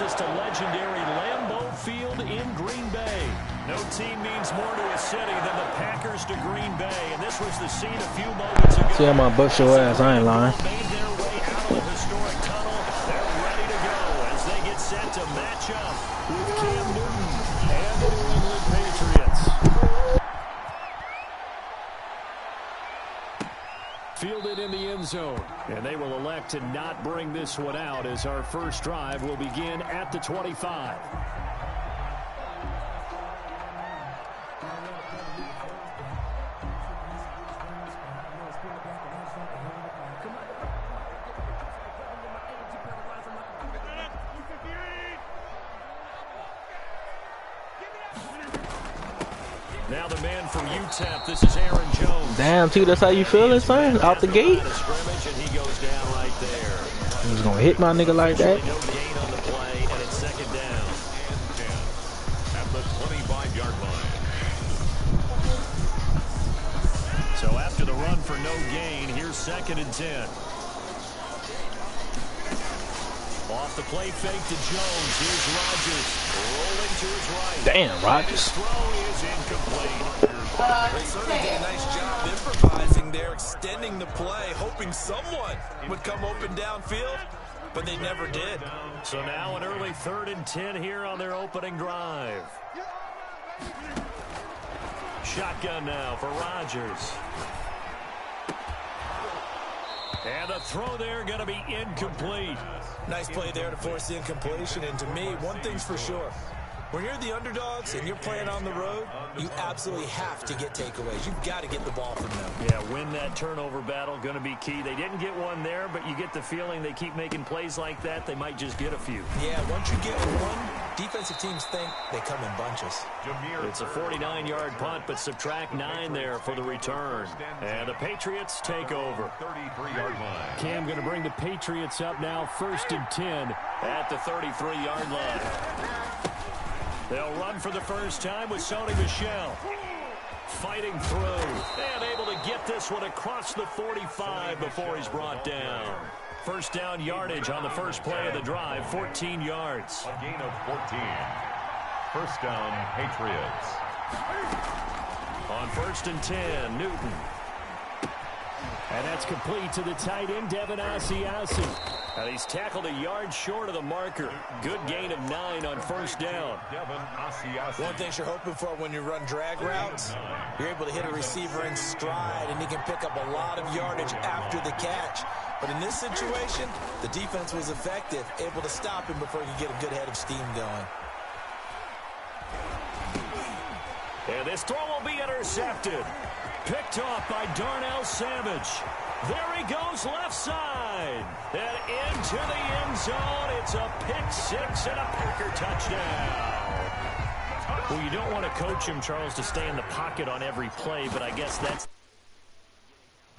us to legendary Lambeau Field in Green Bay. No team means more to a city than the Packers to Green Bay, and this was the scene a few moments ago. See, I'm gonna bust your ass. I ain't lying. Made their way out of the historic tunnel. They're ready to go as they get set to match up with Cam Newton and the New England Patriots. Fielded in the end zone, and they will elect to not bring this one out as our first drive will begin at the 25. Now the man from UTEP, this is Aaron Jones. Damn, T, that's how you feeling, son? Out the gate? And he goes down right there. He's gonna hit my nigga like that. No gain on the play, and it's second down. At the 25-yard line. So after the run for no gain, here's second and 10. Off the play fake to Jones. Here's Rodgers rolling to his right. Damn, Rodgers. His throw is incomplete. They certainly did a nice job improvising there, extending the play, hoping someone would come open downfield, but they never did. So now an early 3rd and 10 here on their opening drive. Shotgun now for Rodgers. And the throw there going to be incomplete. Nice play there to force the incompletion. And to me, one thing's for sure. When you're the underdogs and you're playing on the road, you absolutely have to get takeaways. You've got to get the ball from them. Yeah, win that turnover battle, going to be key. They didn't get one there, but you get the feeling they keep making plays like that, they might just get a few. Yeah, once you get one, defensive teams think they come in bunches. It's a 49-yard punt, but subtract 9 there for the return. And the Patriots take over. 33-yard line. Cam going to bring the Patriots up now, 1st and 10 at the 33-yard line. They'll run for the first time with Sony Michel. Fighting through and able to get this one across the 45 before he's brought down. First down yardage on the first play of the drive, 14 yards. A gain of 14. First down, Patriots. On 1st and 10, Newton. And that's complete to the tight end, Devin Asiasi. And he's tackled a yard short of the marker. Good gain of 9 on first down. Devin Asiasi. One thing you're hoping for when you run drag routes, you're able to hit a receiver in stride, and he can pick up a lot of yardage after the catch. But in this situation, the defense was effective, able to stop him before he could get a good head of steam going. And this throw will be intercepted. Picked off by Darnell Savage. There he goes left side. And into the end zone. It's a pick 6 and a Packer touchdown. Well, you don't want to coach him, Charles, to stay in the pocket on every play, but I guess that's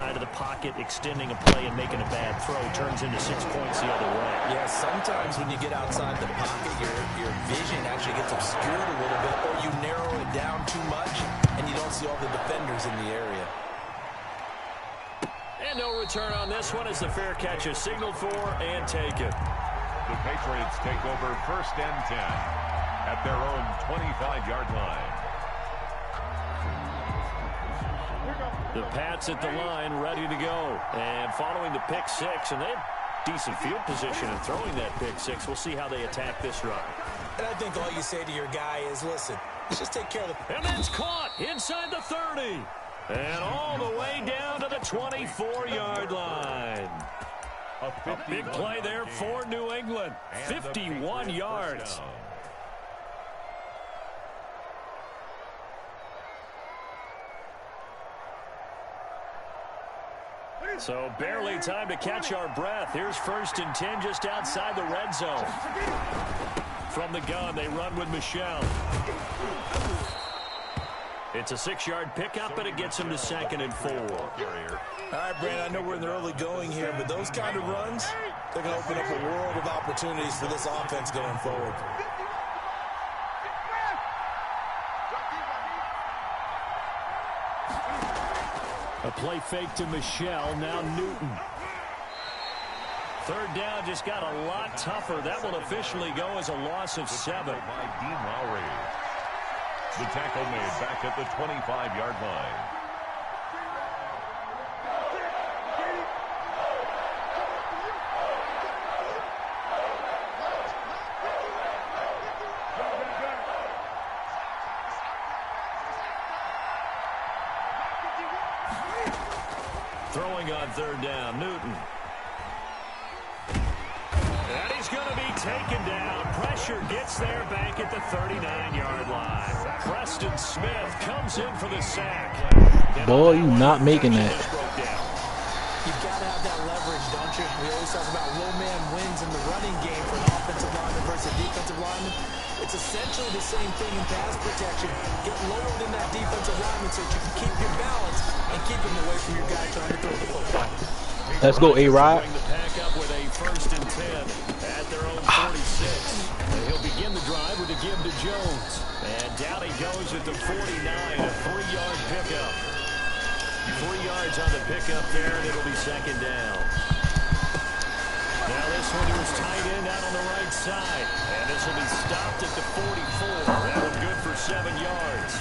out of the pocket, extending a play and making a bad throw turns into 6 points the other way. Yeah, sometimes when you get outside the pocket, your vision actually gets obscured a little bit, or you narrow it down too much, and you don't see all the defenders in the area. And no return on this one as the fair catch is signaled for and taken. The Patriots take over 1st and 10 at their own 25-yard line. The Pats at the line ready to go. And following the pick 6, and they have decent field position in throwing that pick 6. We'll see how they attack this run. And I think all you say to your guy is, listen, let's just take care of the... And that's caught inside the 30. And all the way down to the 24-yard line. A big play there for New England. 51 yards. So barely time to catch our breath. Here's 1st and 10 just outside the red zone. From the gun, they run with Michel. It's a 6-yard pickup, and it gets him to 2nd and 4. All right, Brandon, I know we're in the early going here, but those kind of runs, they're going to open up a world of opportunities for this offense going forward. A play fake to Michel, now Newton. Third down just got a lot tougher. That will officially go as a loss of 7. By Dean Lowry. The tackle made back at the 25-yard line. Throwing on third down, Newton. And he's going to be taken down. Pressure gets there back at the 39-yard line. Preston Smith comes in for the sack. Boy, you not making that. You've got to have that leverage, don't you? We always talk about low man wins in the running game for an offensive lineman versus a defensive lineman. It's essentially the same thing in pass protection. Get lower than that defensive lineman so that you can keep your balance and keep him away from your guy trying to throw the football. Let's go, A-Rod. The pack up with a 1st and 10 at their own 46. And he'll begin the drive with a give to Jones. And down he goes at the 49, a 3-yard pickup. 3 yards on the pickup there, and it'll be 2nd down. Now this one to his tight end out on the right side. And this will be stopped at the 44. That one good for 7 yards.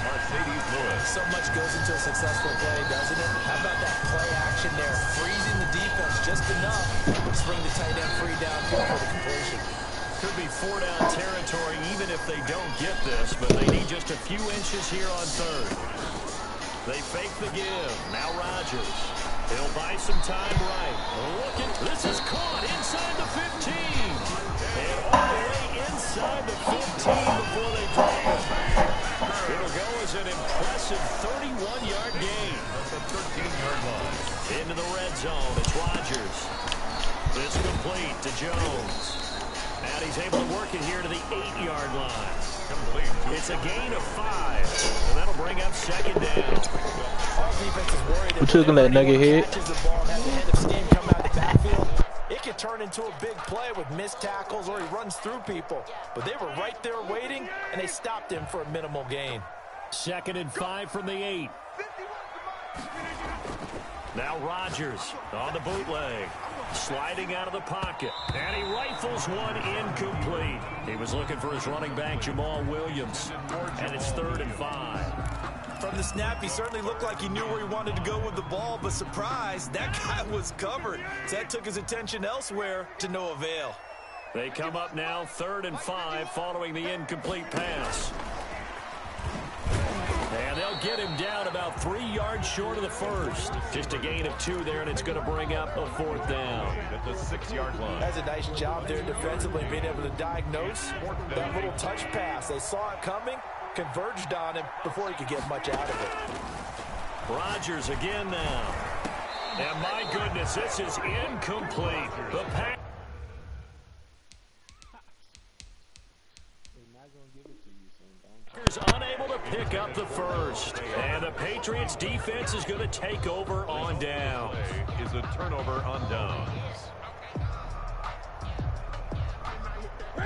Mercedes Lewis. So much goes into a successful play, doesn't it? How about that play action there? Freezing the defense just enough to bring the tight end free downfield for the completion. Could be 4-down territory even if they don't get this, but they need just a few inches here on third. They fake the give. Now Rodgers. He'll buy some time right. Looking. This is caught inside the 15. And all the way inside the 15 before they drop it. It'll go as an impressive 31-yard gain. That's a 13-yard line. Into the red zone. It's Rodgers. It's complete to Jones. And he's able to work it here to the 8-yard line. It's a gain of 5, and that'll bring up 2nd down. Our defense is worried We took that nugget head. catches the ball and has a head of steam come out of the backfield. It could turn into a big play with missed tackles or he runs through people. But they were right there waiting, and they stopped him for a minimal gain. 2nd and 5 from the 8. Now Rodgers on the bootleg. Sliding out of the pocket. And he rifles one incomplete. He was looking for his running back, Jamal Williams. And it's 3rd and 5. From the snap, he certainly looked like he knew where he wanted to go with the ball, but surprise, that guy was covered. So that took his attention elsewhere to no avail. They come up now 3rd and 5 following the incomplete pass. And they'll get him down about 3 yards short of the first. Just a gain of 2 there, and it's going to bring up a 4th down. At the 6-yard line. That's a nice job there defensively, being able to diagnose that little touch pass. They saw it coming, converged on him before he could get much out of it. Rodgers again now. And my goodness, this is incomplete. The pass. Unable to pick up the first. And the Patriots defense is going to take over on downs. Is a turnover on downs.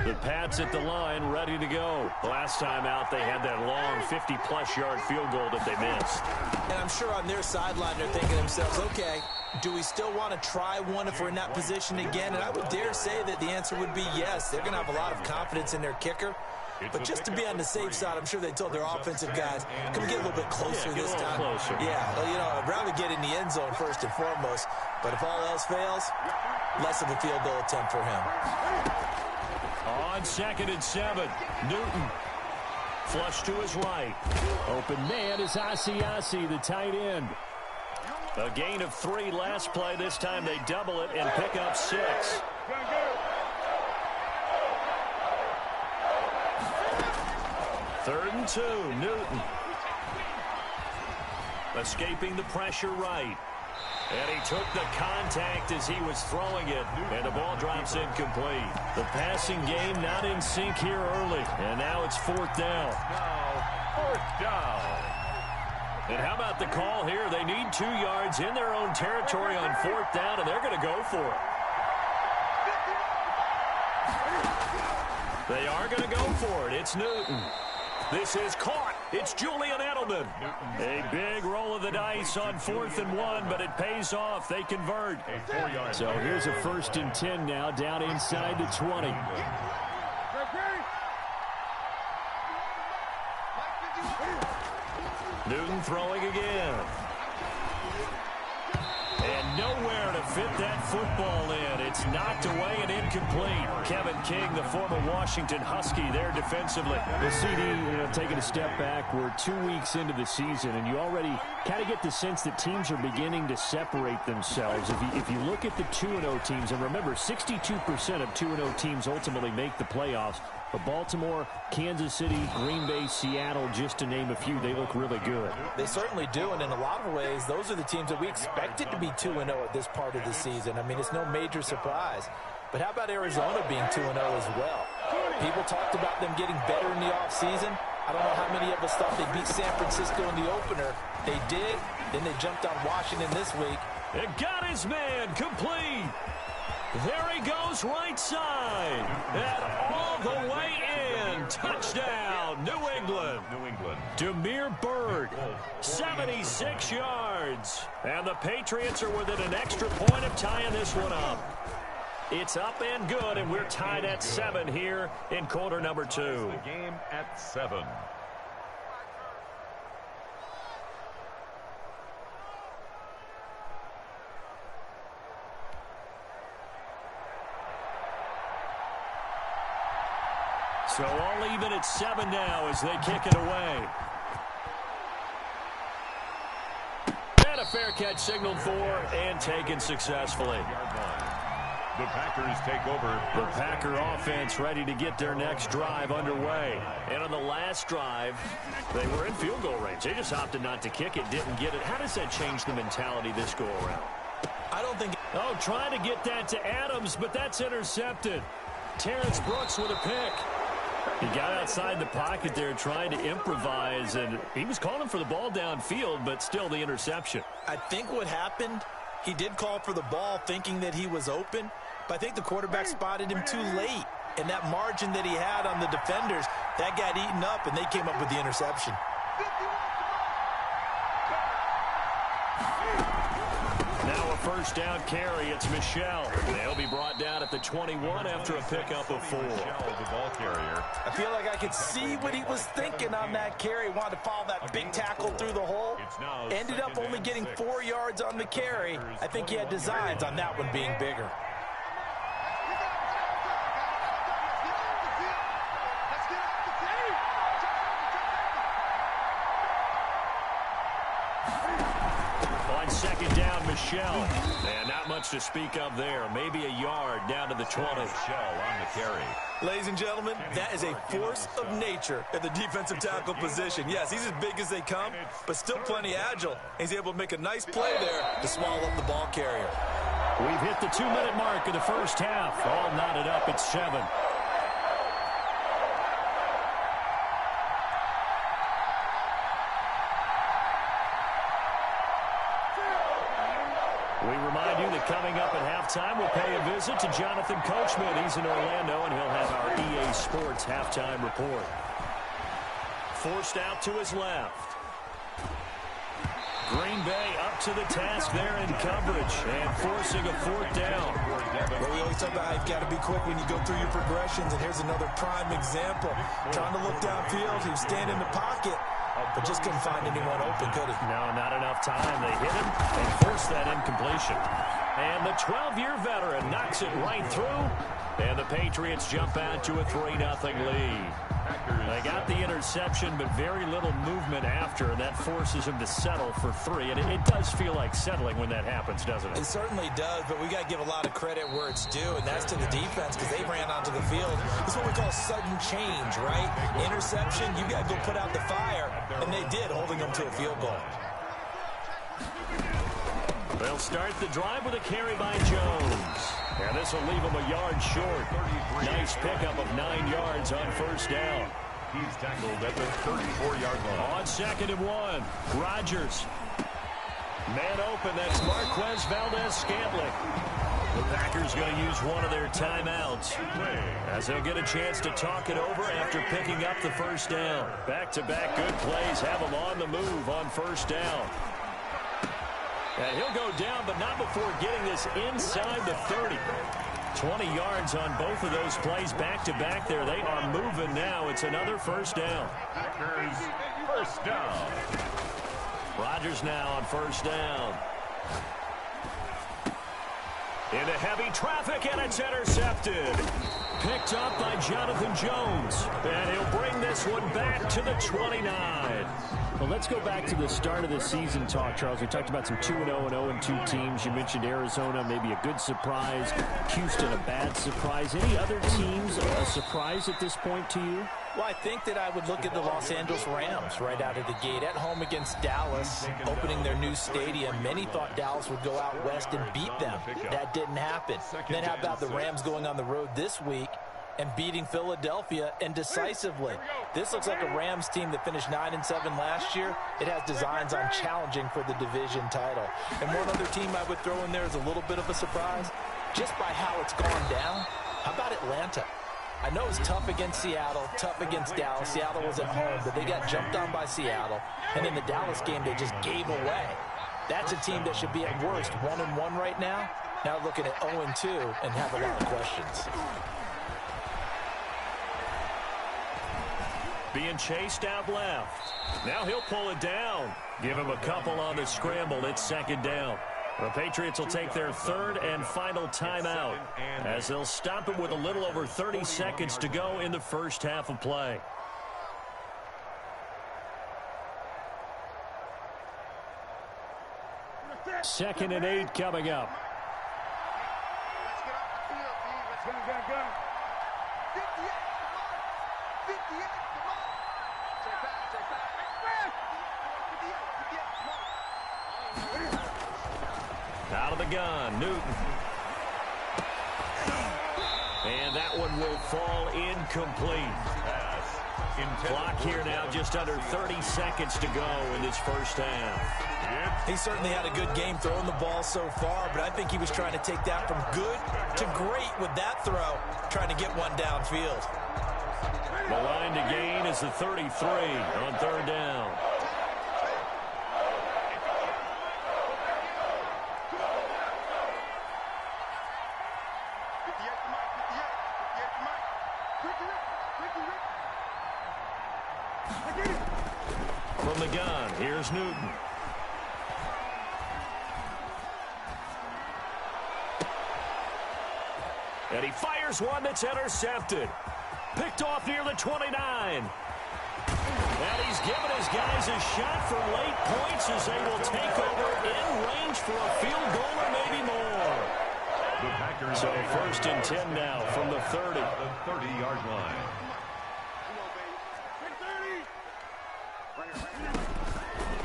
The Pats at the line, ready to go. Last time out, they had that long 50-plus yard field goal that they missed. And I'm sure on their sideline, they're thinking to themselves, okay, do we still want to try one if we're in that position again? And I would dare say that the answer would be yes. They're going to have a lot of confidence in their kicker. But just to be on the safe side, I'm sure they told their offensive guys, can we get a little bit closer this time? Closer. Yeah, well, you know, I'd rather get in the end zone first and foremost. But if all else fails, less of a field goal attempt for him. On 2nd and 7, Newton. Flush to his right. Open man is Asiasi, the tight end. A gain of 3 last play. This time they double it and pick up 6. Third and 2, Newton. Escaping the pressure right. And he took the contact as he was throwing it. And the ball drops incomplete. The passing game not in sync here early. And now it's 4th down. Now, 4th down. And how about the call here? They need 2 yards in their own territory on 4th down, and they're going to go for it. They are going to go for it. It's Newton. This is caught. It's Julian Edelman. A big roll of the dice on 4th and 1, but it pays off. They convert. So here's a 1st and 10 now, down inside the 20. Newton throwing again. And nowhere to fit that football in. It's knocked away and incomplete. Kevin King, the former Washington Husky, there defensively. The CD, taking a step back. We're 2 weeks into the season, and you already kind of get the sense that teams are beginning to separate themselves. If you look at the 2-0 teams, and remember, 62% of 2-0 teams ultimately make the playoffs. But Baltimore, Kansas City, Green Bay, Seattle, just to name a few, they look really good. They certainly do, and in a lot of ways, those are the teams that we expected to be 2-0 at this part of the season. I mean, it's no major surprise. But how about Arizona being 2-0 as well? People talked about them getting better in the offseason. I don't know how many of us thought they'd beat San Francisco in the opener. They did. Then they jumped on Washington this week. It got his man complete. There he goes, right side. And all the way in. Touchdown, New England. Damiere Byrd, 76 yards. And the Patriots are within an extra point of tying this one up. It's up and good, and we're tied at 7 here in quarter number 2. The game at 7. So all even at 7 now as they kick it away. And a fair catch signaled for and taken successfully. The Packers take over. The Packer offense ready to get their next drive underway. And on the last drive, they were in field goal range. They just opted not to kick it, didn't get it. How does that change the mentality this go around? I don't think... Oh, trying to get that to Adams, but that's intercepted. Terrence Brooks with a pick. He got outside the pocket there trying to improvise, and he was calling for the ball downfield, but still the interception. I think what happened, he did call for the ball thinking that he was open, but I think the quarterback spotted him too late. And that margin that he had on the defenders, that got eaten up, and they came up with the interception. Now a first down carry. It's Michel. They'll be brought down at the 21 after a pickup of 4. The ball carrier. I feel like I could see what he was thinking on that carry. Wanted to follow that big tackle through the hole. Ended up only getting 4 yards on the carry. I think he had designs on that one being bigger. On second down, Michel. And not much to speak of there. Maybe a yard down to the 20. Michel on the carry. Ladies and gentlemen, that is a force of nature at the defensive tackle position. Yes, he's as big as they come, but still plenty agile. He's able to make a nice play there to swallow up the ball carrier. We've hit the 2-minute mark of the first half. All knotted up at 7. We remind you that coming up at halftime, we'll pay a visit to Jonathan Coachman. He's in Orlando, and he'll have our EA Sports halftime report. Forced out to his left. Green Bay up to the task there in coverage and forcing a 4th down. Well, we always talk about how you've got to be quick when you go through your progressions, and here's another prime example. Trying to look downfield, he was standing in the pocket, but just couldn't find anyone open, could he? No, not enough time. They hit him and forced that incompletion. And the 12-year veteran knocks it right through, and the Patriots jump out to a 3-0 lead. They got the interception, but very little movement after, and that forces him to settle for 3. And it does feel like settling when that happens, doesn't it? It certainly does, but we got to give a lot of credit where it's due, and that's to the defense because they ran onto the field. It's what we call sudden change, right? Interception, you got to go put out the fire, and they did, holding them to a field goal. They'll start the drive with a carry by Jones. And this will leave him a yard short. Nice pickup of 9 yards on first down. He's tackled at the 34-yard line. On 2nd and 1, Rodgers. Man open, that's Marquez Valdez-Scantling. The Packers going to use one of their timeouts as they'll get a chance to talk it over after picking up the first down. Back-to-back good plays have them on the move on first down. And he'll go down, but not before getting this inside the 30. 20 yards on both of those plays back-to-back there. They are moving now. It's another first down. Packers first down. Rodgers now on first down. Into heavy traffic, and it's intercepted. Picked up by Jonathan Jones. And he'll bring this one back to the 29. Well, let's go back to the start of the season talk, Charles. We talked about some 2-0 and 0-2 teams. You mentioned Arizona, maybe a good surprise. Houston, a bad surprise. Any other teams a surprise at this point to you? Well, I think that I would look at the Los Angeles Rams right out of the gate. At home against Dallas, opening their new stadium. Many thought Dallas would go out west and beat them. That didn't happen. Then how about the Rams going on the road this week and beating Philadelphia, and decisively? This looks like a Rams team that finished 9-7 last year. It has designs on challenging for the division title. And one other team I would throw in there is a little bit of a surprise. Just by how it's gone down, how about Atlanta? I know it was tough against Seattle, tough against Dallas. Seattle was at home, but they got jumped on by Seattle. And in the Dallas game, they just gave away. That's a team that should be at worst 1-1 right now. Now looking at 0-2 and have a lot of questions. Being chased out left. Now he'll pull it down. Give him a couple on the scramble. It's second down. The Patriots will take their third and final timeout as they'll stop it with a little over 30 seconds to go in the first half of play. Second and 8 coming up. Out of the gun, Newton. And that one will fall incomplete. Clock here now, just under 30 seconds to go in this first half. He certainly had a good game throwing the ball so far, but I think he was trying to take that from good to great with that throw, trying to get one downfield. The line to gain is the 33 on third down. From the gun, here's Newton. And he fires one that's intercepted. Picked off near the 29. And he's given his guys a shot for late points as they will take over in range for a field goal or maybe more. So first and 10 now from the 30. The 30-yard line.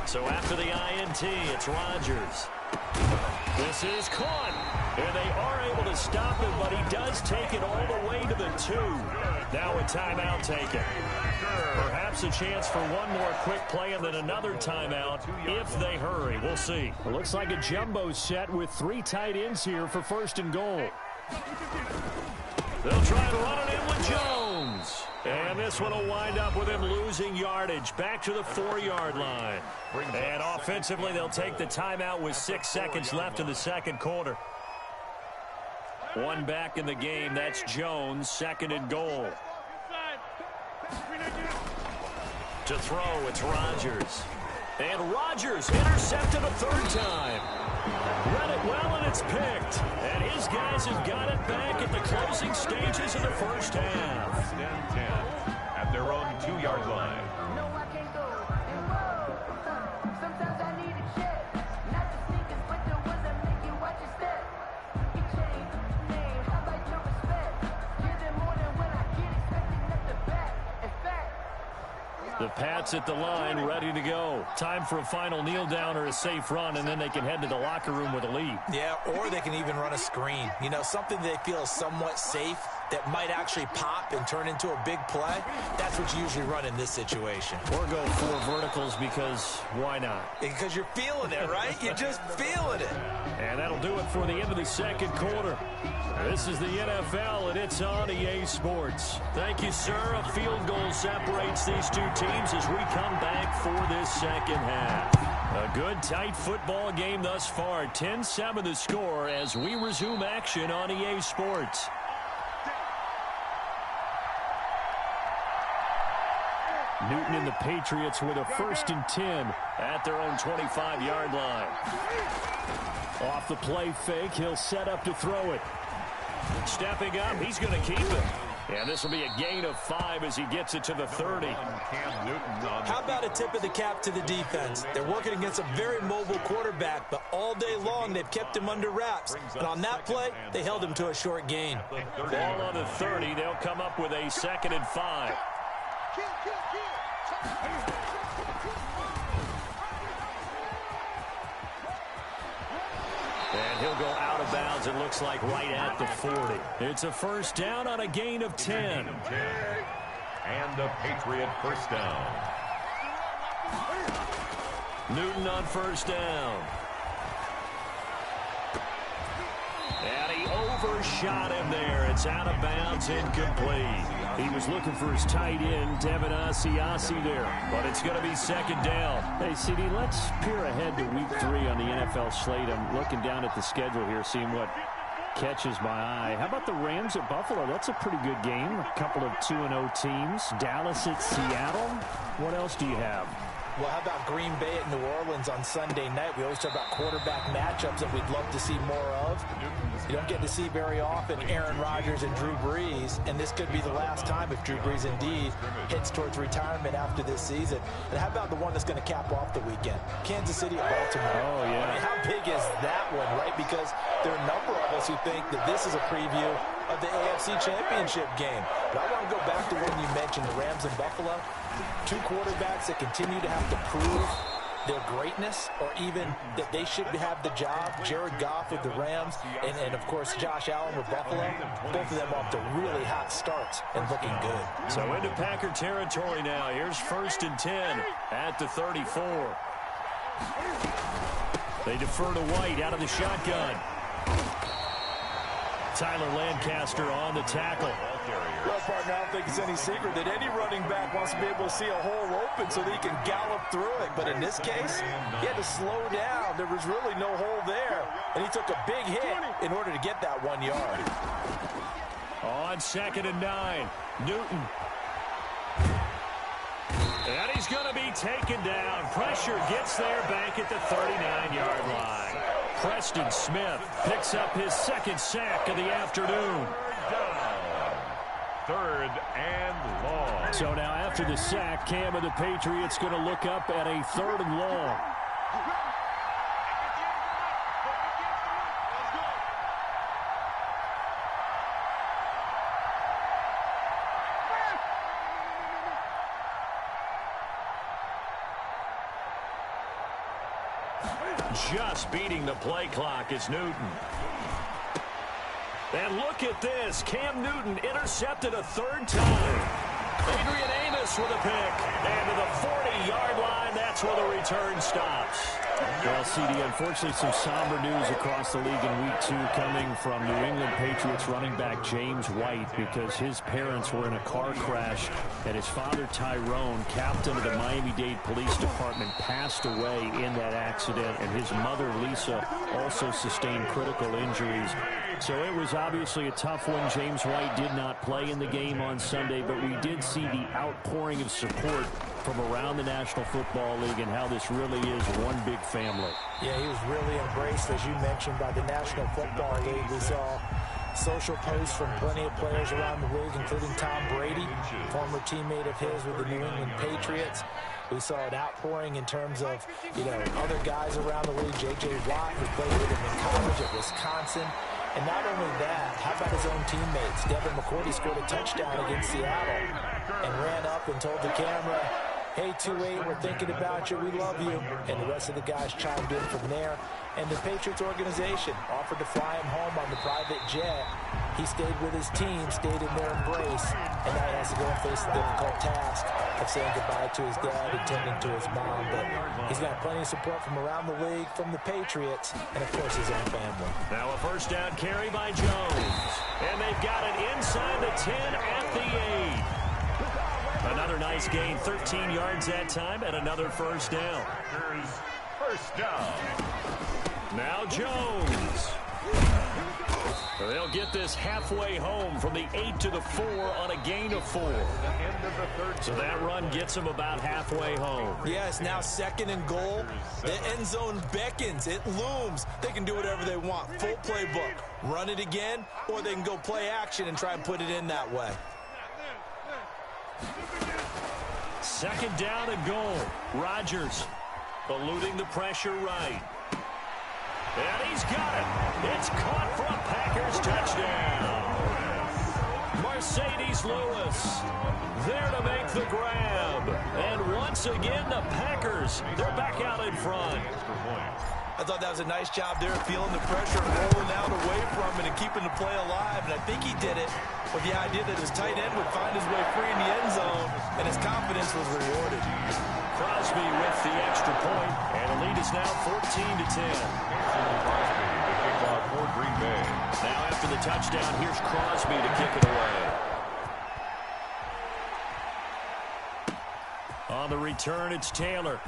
So after the INT, it's Rodgers. This is caught. And they are able to stop him, but he does take it all the way to the 2. Now a timeout taken. Perhaps a chance for one more quick play and then another timeout if they hurry. We'll see. It looks like a jumbo set with 3 tight ends here for first and goal. They'll try to run it in with Jones. And this one will wind up with him losing yardage back to the 4-yard line. And offensively, they'll take the timeout with 6 seconds left in the second quarter. One back in the game. That's Jones, second and goal. To throw, it's Rodgers. And Rodgers intercepted a third time. Read it well, and it's picked. And his guys have got it back at the closing stages of the first half. First and 10 at their own 2-yard line. The Pats at the line, ready to go. Time for a final kneel down or a safe run, and then they can head to the locker room with a lead. Yeah, or they can even run a screen. You know, something they feel is somewhat safe that might actually pop and turn into a big play, that's what you usually run in this situation. Or go 4 verticals because why not? Because you're feeling it, right? You're just feeling it. And that'll do it for the end of the second quarter. This is the NFL, and it's on EA Sports. Thank you, sir. A field goal separates these two teams as we come back for this second half. A good, tight football game thus far. 10-7 the score as we resume action on EA Sports. Newton and the Patriots with a 1st and 10 at their own 25-yard line. Off the play fake, he'll set up to throw it. Stepping up, he's going to keep it. And this will be a gain of 5 as he gets it to the 30. How about a tip of the cap to the defense? They're working against a very mobile quarterback, but all day long they've kept him under wraps. And on that play, they held him to a short gain. Ball on the 30. They'll come up with a 2nd and 5. And he'll go out of bounds, it looks like, right at the 40. It's a 1st down on a gain of 10. And a Patriot 1st down. Newton on 1st down. And he overshot him there. It's out of bounds, incomplete. He was looking for his tight end, Devin Asiasi there. But it's going to be 2nd down. Hey, CD, let's peer ahead to week 3 on the NFL slate. I'm looking down at the schedule here, seeing what catches my eye. How about the Rams at Buffalo? That's a pretty good game. A couple of 2-0 teams. Dallas at Seattle. What else do you have? Well, how about Green Bay at New Orleans on Sunday night? We always talk about quarterback matchups that we'd love to see more of. You don't get to see very often Aaron Rodgers and Drew Brees, and this could be the last time if Drew Brees indeed heads towards retirement after this season. And how about the one that's going to cap off the weekend? Kansas City at Baltimore. Oh, yeah. I mean, how big is that one, right? Because there are a number of us who think that this is a preview of the AFC Championship game. But I want to go back to when you mentioned the Rams and Buffalo. 2 quarterbacks that continue to have to prove their greatness or even that they should have the job. Jared Goff with the Rams and of course, Josh Allen with Buffalo. Both of them off to really hot starts and looking good. So into Packer territory now. Here's 1st and 10 at the 34. They defer to White out of the shotgun. Tyler Lancaster on the tackle. Well, partner, I don't think it's any secret that any running back wants to be able to see a hole open so that he can gallop through it. But in this case, he had to slow down. There was really no hole there. And he took a big hit in order to get that 1 yard. On 2nd and 9, Newton. And he's going to be taken down. Pressure gets there back at the 39-yard line. Preston Smith picks up his 2nd sack of the afternoon. 3rd and long. So now after the sack, Cam of the Patriots going to look up at a 3rd and long. Just beating the play clock is Newton. And look at this. Cam Newton intercepted a 3rd time. Adrian Amos with a pick. And to the 40-yard line, that's where the return stops. Well, CD, unfortunately, some somber news across the league in week 2 coming from New England Patriots running back James White because his parents were in a car crash and his father, Tyrone, captain of the Miami-Dade Police Department, passed away in that accident, and his mother, Lisa, also sustained critical injuries. So it was obviously a tough one. James White did not play in the game on Sunday, but we did see the outpouring of support from around the National Football League and how this really is one big family. Yeah, he was really embraced, as you mentioned, by the National Football League. We saw social posts from plenty of players around the league, including Tom Brady, former teammate of his with the New England Patriots. We saw an outpouring in terms of, other guys around the league. J.J. Watt, who played with him in college at Wisconsin. And not only that, how about his own teammates? Devin McCourty scored a touchdown against Seattle and ran up and told the camera, hey, 2-8, we're thinking about you. We love you. And the rest of the guys chimed in from there. And the Patriots organization offered to fly him home on the private jet He stayed with his team, stayed in their embrace, and now he has to go and face the difficult task of saying goodbye to his dad and tending to his mom. But he's got plenty of support from around the league, from the Patriots, and, of course, his own family. Now a first down carry by Jones. And they've got it inside the 10 at the 8. Another nice gain, 13 yards that time, and another first down. First down. Now Jones. They'll get this halfway home from the 8 to the 4 on a gain of 4. So that run gets them about halfway home. Yeah, it's now 2nd and goal. The end zone beckons. It looms. They can do whatever they want. Full playbook. Run it again, or they can go play action and try and put it in that way. 2nd down and goal. Rodgers eluding the pressure right. And he's got it. It's caught for a Packers touchdown. Mercedes Lewis there to make the grab. And once again, the Packers, they're back out in front. I thought that was a nice job there, feeling the pressure and rolling out away from it and keeping the play alive. And I think he did it with the idea that his tight end would find his way free in the end zone, and his confidence was rewarded. Crosby with the extra point, and the lead is now 14-10. Crosby, the kickoff for Green Bay. Now after the touchdown, here's Crosby to kick it away. On the return, it's Taylor.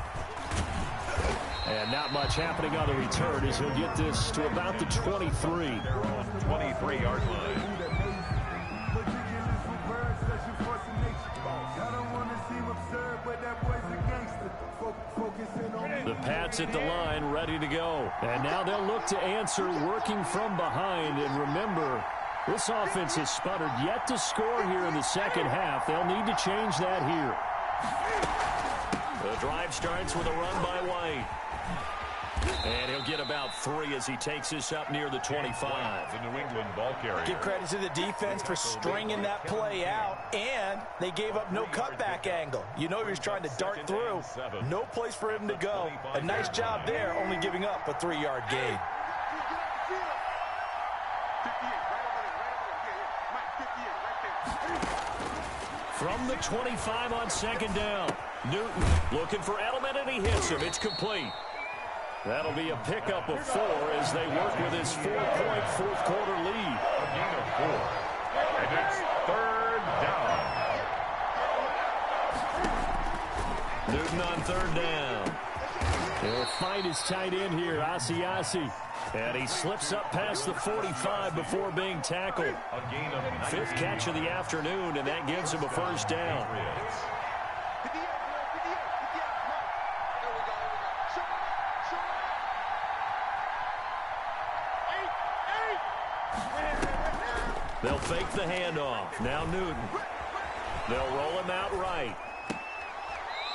And not much happening on the return as he'll get this to about the 23. 23-yard line. The Pats at the line, ready to go. And now they'll look to answer working from behind. And remember, this offense has sputtered yet to score here in the second half. They'll need to change that here. The drive starts with a run by White. And he'll get about 3 as he takes this up near the 25. The New England ball carrier. Give credit to the defense for stringing that play out, and they gave up no cutback angle. You know he was trying to dart through. No place for him to go. A nice job there, only giving up a 3-yard gain. From the 25 on 2nd down. Newton looking for Edelman, and he hits him. It's complete. That'll be a pickup of 4 as they work with his 4-point fourth-quarter lead. A gain of 4. And it's 3rd down. Newton on 3rd down. He'll find his tight end here, Asiasi. And he slips up past the 45 before being tackled. A gain of 5th catch of the afternoon, and that gives him a first down. They'll fake the handoff. Now Newton. They'll roll him out right.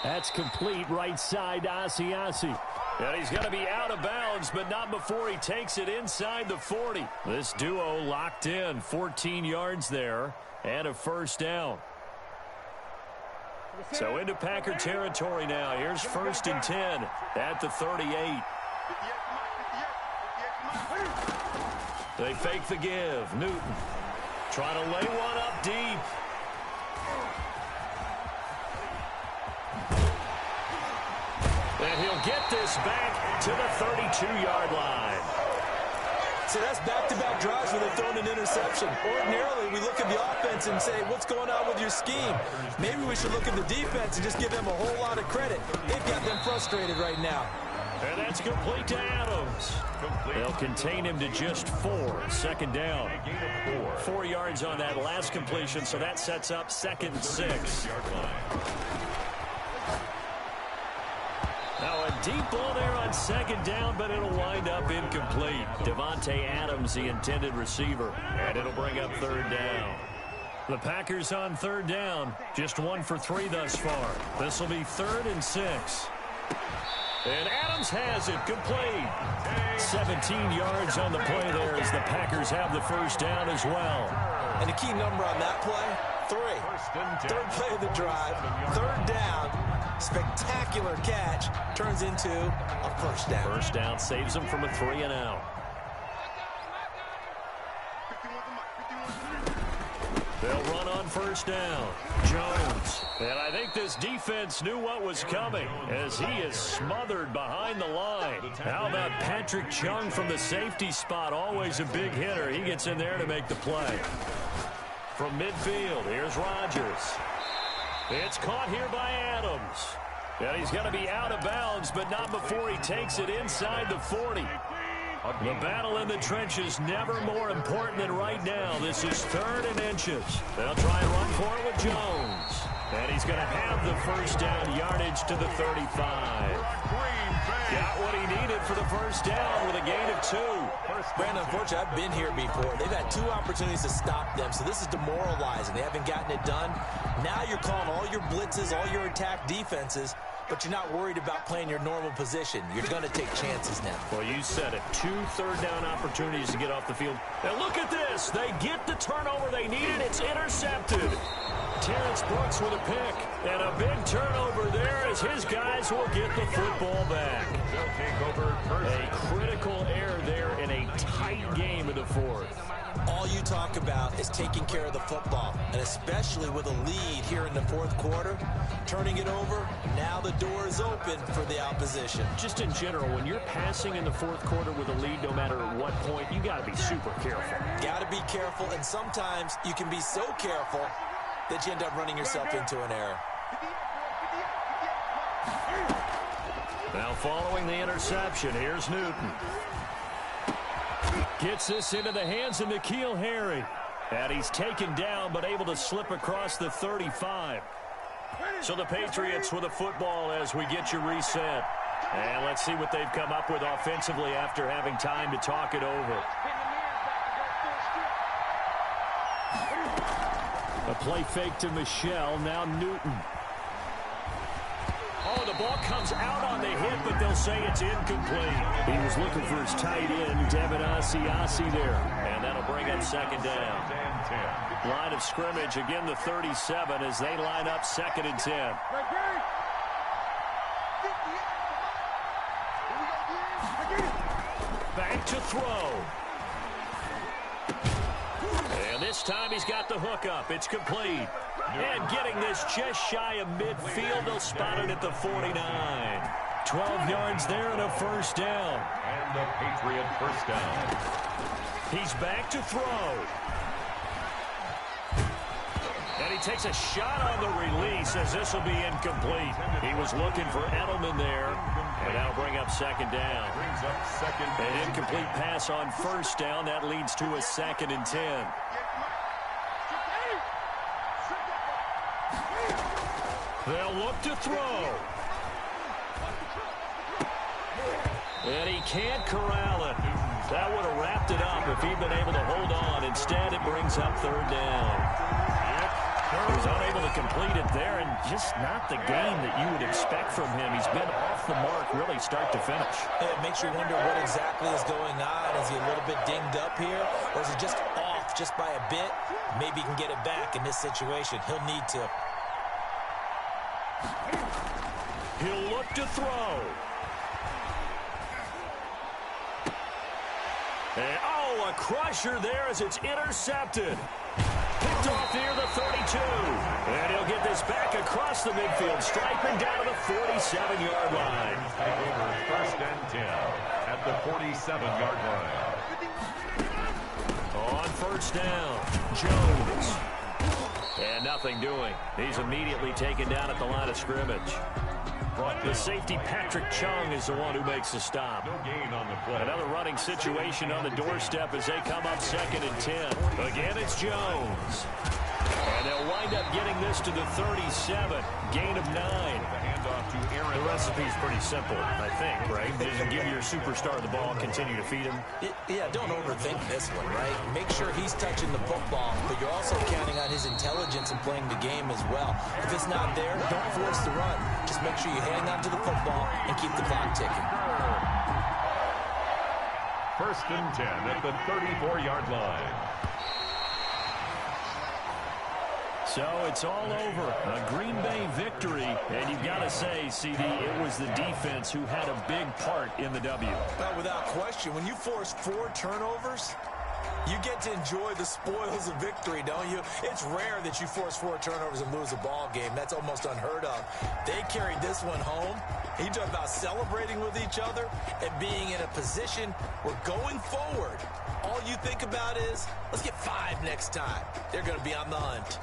That's complete right side to Asiasi. And he's going to be out of bounds, but not before he takes it inside the 40. This duo locked in, 14 yards there, and a first down. So into Packer territory now. Here's 1st and 10 at the 38. They fake the give. Newton trying to lay one up deep. And he'll get this back to the 32-yard line. So that's back-to-back drives where they've thrown an interception. Ordinarily, we look at the offense and say, what's going on with your scheme? Maybe we should look at the defense and just give them a whole lot of credit. They've got them frustrated right now. And that's complete to Adams. They'll contain him to just 4. 2nd down. 4 yards on that last completion, so that sets up 2nd and 6. Now a deep ball there on 2nd down, but it'll wind up incomplete. Devontae Adams, the intended receiver, and it'll bring up 3rd down. The Packers on 3rd down, just 1 for 3 thus far. This will be 3rd and 6. And Adams has it complete. 17 yards on the play there as the Packers have the first down as well. And the key number on that play, 3. 3rd play of the drive, 3rd down. Spectacular catch turns into a first down. First down saves them from a 3 and out. first down. Jones. And I think this defense knew what was coming as he is smothered behind the line. How about Patrick Chung from the safety spot? Always a big hitter. He gets in there to make the play. From midfield, here's Rodgers. It's caught here by Adams. And he's going to be out of bounds, but not before he takes it inside the 40. The battle in the trenches never more important than right now. This is 3rd and inches. They'll try and run for it with Jones. And he's going to have the first down yardage to the 35. Got what he needed for the first down with a gain of 2. Brandon, unfortunately, I've been here before. They've had 2 opportunities to stop them, so this is demoralizing. They haven't gotten it done. Now you're calling all your blitzes, all your attack defenses, but you're not worried about playing your normal position. You're going to take chances now. Well, you said it. 2 third-down opportunities to get off the field. And look at this. They get the turnover they needed. It's intercepted. Terrence Brooks with a pick. And a big turnover there as his guys will get the football back. They'll take over first. A critical error there in a tight game in the 4th. All you talk about is taking care of the football, and especially with a lead here in the 4th quarter, turning it over, now the door is open for the opposition. Just in general, when you're passing in the 4th quarter with a lead, no matter at what point, you got to be super careful. Got to be careful, and sometimes you can be so careful that you end up running yourself into an error. Now following the interception, here's Newton. Gets this into the hands of N'Keal Harry. And he's taken down but able to slip across the 35. So the Patriots with the football as we get you reset. And let's see what they've come up with offensively after having time to talk it over. A play fake to Michelle, now Newton. Oh, the ball comes out on the hit, but they'll say it's incomplete. He was looking for his tight end, Devin Asiasi there. And that'll bring up 2nd down. Line of scrimmage, again the 37 as they line up 2nd and 10. Back to throw. And this time he's got the hook up. It's complete. And getting this just shy of midfield, they'll spot it at the 49. 12 yards there and a first down. And the Patriot first down. He's back to throw. And he takes a shot on the release as this will be incomplete. He was looking for Edelman there. And that'll bring up 2nd down. Brings up 2nd. An incomplete pass on first down. That leads to a 2nd and 10. They'll look to throw. And he can't corral it. That would have wrapped it up if he'd been able to hold on. Instead, it brings up 3rd down. He was unable to complete it there, and just not the game that you would expect from him. He's been off the mark really start to finish. It makes you wonder what exactly is going on. Is he a little bit dinged up here, or is he just off just by a bit? Maybe he can get it back in this situation. He'll need to. He'll look to throw. And, a crusher there as it's intercepted. Picked off near the 32. And he'll get this back across the midfield, striking down to the 47-yard line. Take over 1st and 10 at the 47-yard line. On first down, Jones. And nothing doing. He's immediately taken down at the line of scrimmage. The safety, Patrick Chung, is the one who makes the stop. No gain on the play. Another running situation on the doorstep as they come up 2nd and 10. Again, it's Jones. And they'll wind up getting this to the 37. Gain of 9. The handoff to Aaron. The recipe's pretty simple, I think, right? Just give your superstar the ball, continue to feed him. Yeah, don't overthink this one, right? Make sure he's touching the football, but you're also counting on his intelligence in playing the game as well. If it's not there, don't force the run. Just make sure you hang on to the football and keep the clock ticking. 1st and 10 at the 34-yard line. So it's all over. A Green Bay victory. And you've got to say, CD, it was the defense who had a big part in the W. Well, without question, when you force 4 turnovers, You get to enjoy the spoils of victory, don't you? It's rare that you force 4 turnovers and lose a ball game. That's almost unheard of. They carried this one home. You talk about celebrating with each other and being in a position where going forward, all you think about is, let's get 5 next time. They're going to be on the hunt.